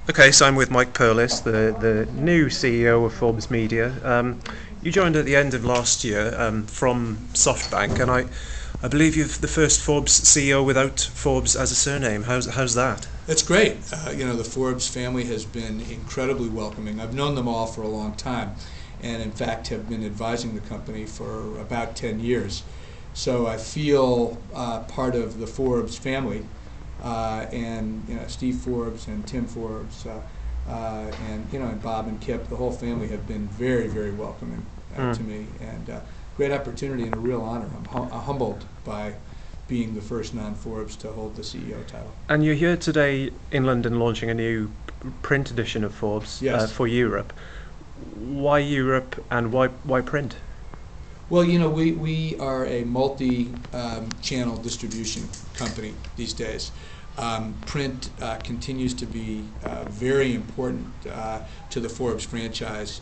Okay, so I'm with Mike Perlis, the new CEO of Forbes Media. You joined at the end of last year from SoftBank, and I believe you're the first Forbes CEO without Forbes as a surname. How's that? That's great. The Forbes family has been incredibly welcoming. I've known them all for a long time, and in fact have been advising the company for about 10 years. So I feel part of the Forbes family, and Steve Forbes and Tim Forbes, and Bob and Kip. The whole family have been very, very welcoming to me, and great opportunity and a real honor. I'm humbled by being the first non-Forbes to hold the CEO title. And you're here today in London launching a new print edition of Forbes. Yes. For Europe. Why Europe and why print? Well, we are a multi-channel distribution company these days. Print continues to be very important to the Forbes franchise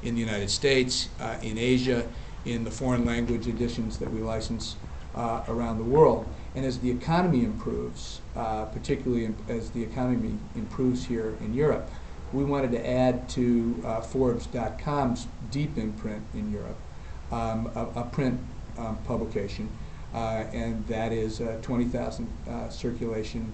in the United States, in Asia, in the foreign language editions that we license around the world. And as the economy improves, particularly as the economy improves here in Europe, we wanted to add to Forbes.com's deep imprint in Europe a print publication, and that is a 20,000 circulation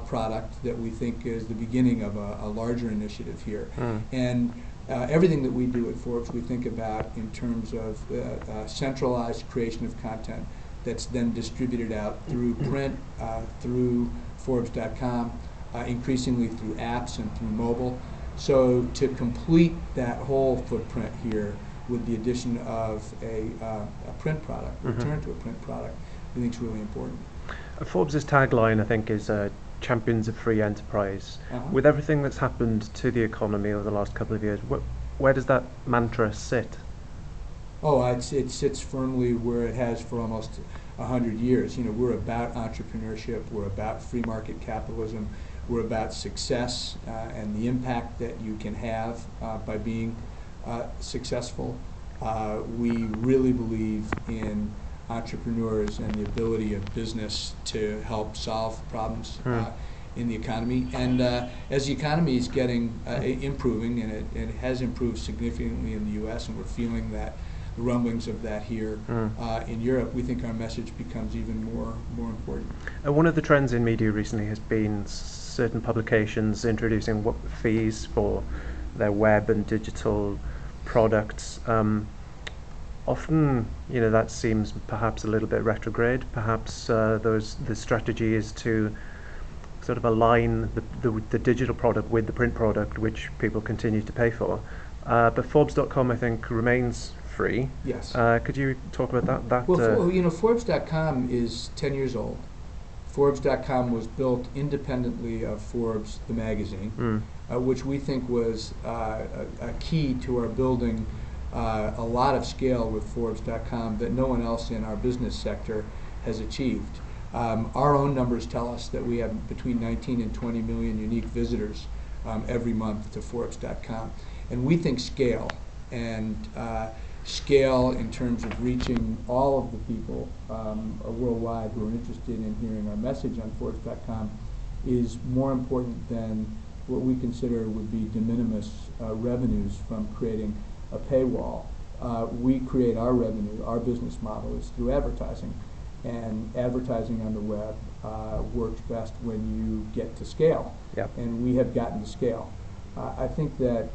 product that we think is the beginning of a larger initiative here. And everything that we do at Forbes we think about in terms of centralized creation of content that's then distributed out through print, through Forbes.com, increasingly through apps and through mobile. So to complete that whole footprint here with the addition of a print product, return to a print product, I think is really important. Forbes' tagline, I think, is champions of free enterprise. With everything that's happened to the economy over the last couple of years, where does that mantra sit? Oh, it sits firmly where it has for almost 100 years. We're about entrepreneurship, we're about free market capitalism, we're about success and the impact that you can have by being successful. We really believe in entrepreneurs and the ability of business to help solve problems in the economy. And as the economy is getting improving, and it has improved significantly in the U.S., and we're feeling that the rumblings of that here in Europe, we think our message becomes even more important. One of the trends in media recently has been certain publications introducing fees for their web and digital products. Often, that seems perhaps a little bit retrograde. Perhaps the strategy is to sort of align the digital product with the print product, which people continue to pay for. But Forbes.com, I think, remains free. Yes. Could you talk about that? Well, Forbes.com is 10 years old. Forbes.com was built independently of Forbes, the magazine, which we think was a key to our building a lot of scale with Forbes.com that no one else in our business sector has achieved. Our own numbers tell us that we have between 19 and 20 million unique visitors every month to Forbes.com. And we think scale, and scale in terms of reaching all of the people worldwide who are interested in hearing our message on Forbes.com is more important than what we consider would be de minimis revenues from creating a paywall. We create our revenue, our business model is through advertising, and advertising on the web works best when you get to scale. Yep. And we have gotten to scale. I think that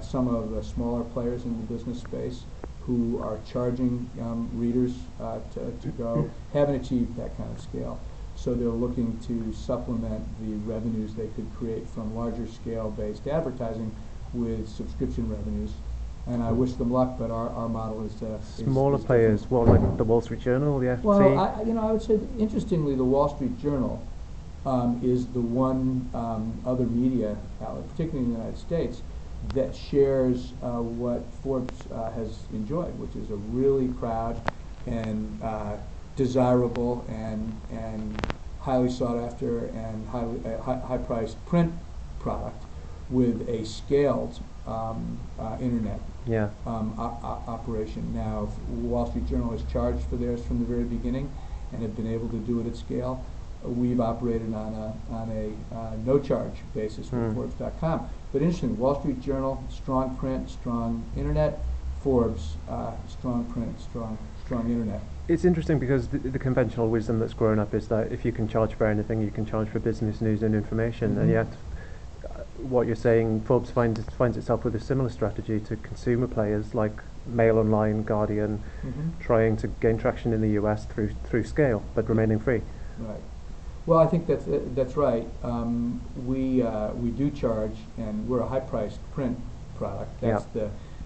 some of the smaller players in the business space who are charging readers to go haven't achieved that kind of scale. So they're looking to supplement the revenues they could create from larger scale-based advertising with subscription revenues. And I wish them luck, but our model is smaller players. Well, like the Wall Street Journal, the FT. Well, I would say that, interestingly, the Wall Street Journal is the one other media outlet, particularly in the United States, that shares what Forbes has enjoyed, which is a really proud and desirable and highly sought after and high-priced print product with a scaled internet operation. Now, Wall Street Journal has charged for theirs from the very beginning and have been able to do it at scale. we've operated on a no charge basis with Forbes.com. But interesting, Wall Street Journal, strong print, strong internet. Forbes, strong print, strong internet. It's interesting because the conventional wisdom that's grown up is that if you can charge for anything, you can charge for business news and information, and yet what you're saying, Forbes finds itself with a similar strategy to consumer players like Mail Online, Guardian, trying to gain traction in the US through scale, but remaining free. Right. Well, I think that's right. We do charge, and we're a high-priced print product. That's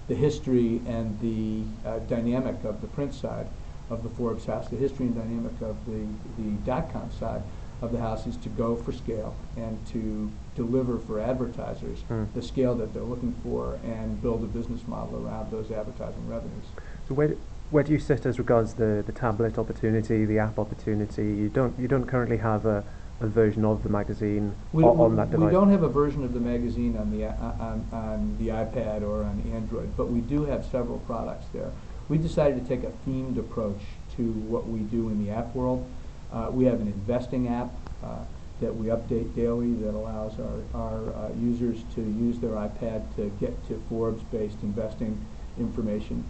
the history and the dynamic of the print side of the Forbes house. The history and dynamic of the .com side of the house is to go for scale and to deliver for advertisers the scale that they're looking for and build a business model around those advertising revenues. So where do you sit as regards the tablet opportunity, the app opportunity? You don't currently have a version of the magazine on that device. We don't have a version of the magazine on the iPad or on Android, but we do have several products there. We decided to take a themed approach to what we do in the app world. We have an investing app that we update daily that allows our users to use their iPad to get to Forbes-based investing information.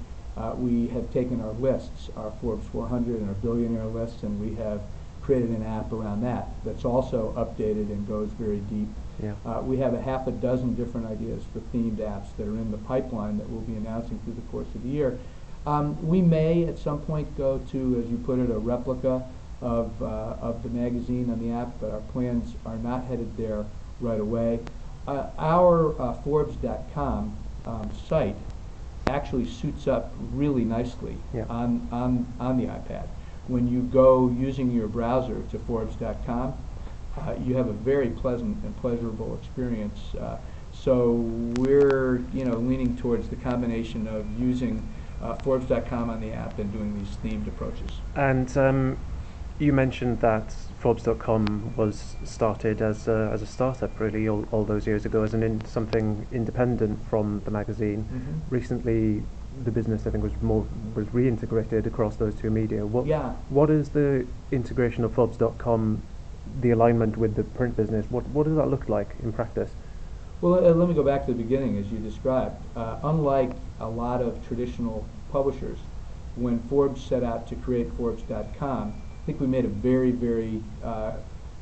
We have taken our lists, our Forbes 400 and our billionaire lists, and we have created an app around that's also updated and goes very deep. We have a half a dozen different ideas for themed apps that are in the pipeline that we'll be announcing through the course of the year. We may at some point go to, as you put it, a replica of the magazine on the app, but our plans are not headed there right away. Our Forbes.com site actually suits up really nicely on the iPad. When you go using your browser to Forbes.com, you have a very pleasant and pleasurable experience. So we're leaning towards the combination of using Forbes.com on the app and doing these themed approaches. And you mentioned that Forbes.com was started as a startup really all those years ago, as something independent from the magazine. Recently, the business I think was reintegrated across those two media. What is the integration of Forbes.com, the alignment with the print business? What does that look like in practice? Well, let me go back to the beginning, as you described. Unlike a lot of traditional publishers, when Forbes set out to create Forbes.com, I think we made a very, very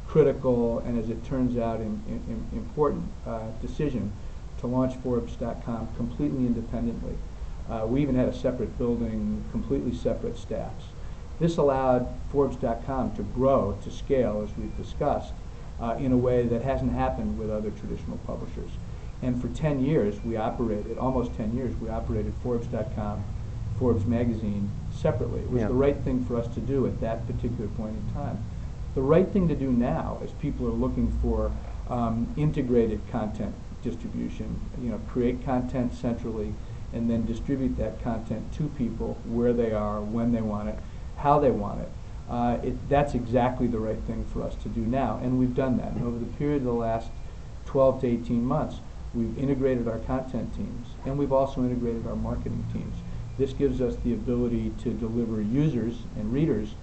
critical and, as it turns out, important decision to launch Forbes.com completely independently. We even had a separate building, completely separate staffs. This allowed Forbes.com to grow to scale, as we've discussed, in a way that hasn't happened with other traditional publishers. And for 10 years, almost 10 years, we operated Forbes.com, Forbes magazine separately. It was the right thing for us to do at that particular point in time. The right thing to do now, as people are looking for integrated content distribution, create content centrally and then distribute that content to people where they are, when they want it, how they want it. That's exactly the right thing for us to do now, and we've done that. And over the period of the last 12 to 18 months, we've integrated our content teams, and we've also integrated our marketing teams. This gives us the ability to deliver users and readers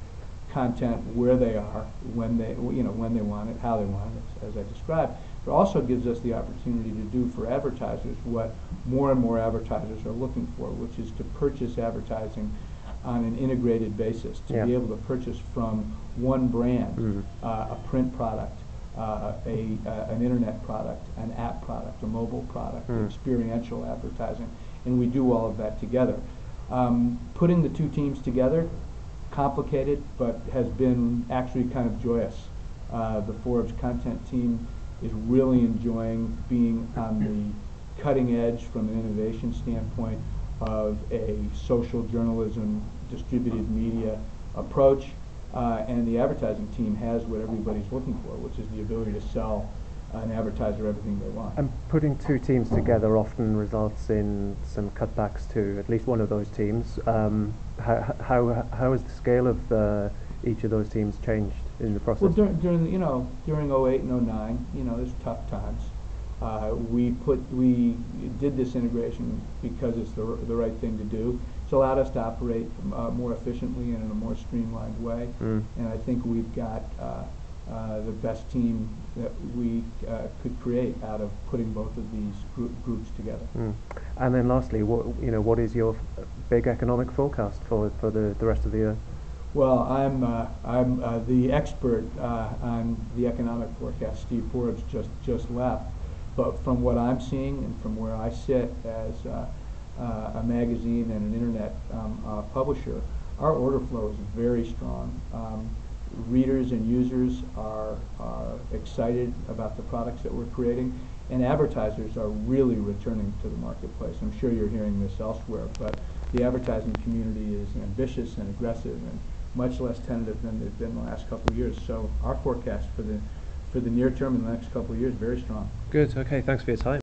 content where they are, when they want it, how they want it, as I described. It also gives us the opportunity to do for advertisers what more and more advertisers are looking for, which is to purchase advertising on an integrated basis, to be able to purchase from one brand, a print product, an internet product, an app product, a mobile product, experiential advertising, and we do all of that together. Putting the two teams together, complicated, but has been actually kind of joyous. The Forbes content team is really enjoying being on the cutting edge from an innovation standpoint of a social journalism, distributed media approach, and the advertising team has what everybody's looking for, which is the ability to sell an advertiser everything they want. And putting two teams together often results in some cutbacks to at least one of those teams. How has the scale of each of those teams changed in the process? Well, during 08 and 09, there's tough times. We did this integration because it's the right thing to do. It's allowed us to operate more efficiently and in a more streamlined way. And I think we've got the best team that we could create out of putting both of these groups together. And then lastly, what is your big economic forecast for the rest of the year? Well, I'm the expert on the economic forecast. Steve Forbes just left, but from what I'm seeing and from where I sit as a magazine and an internet publisher, our order flow is very strong. Readers and users are excited about the products that we're creating, and advertisers are really returning to the marketplace. I'm sure you're hearing this elsewhere, but the advertising community is ambitious and aggressive and much less tentative than they've been the last couple of years. So our forecast for the near term in the next couple of years is very strong. Good. Okay. Thanks for your time.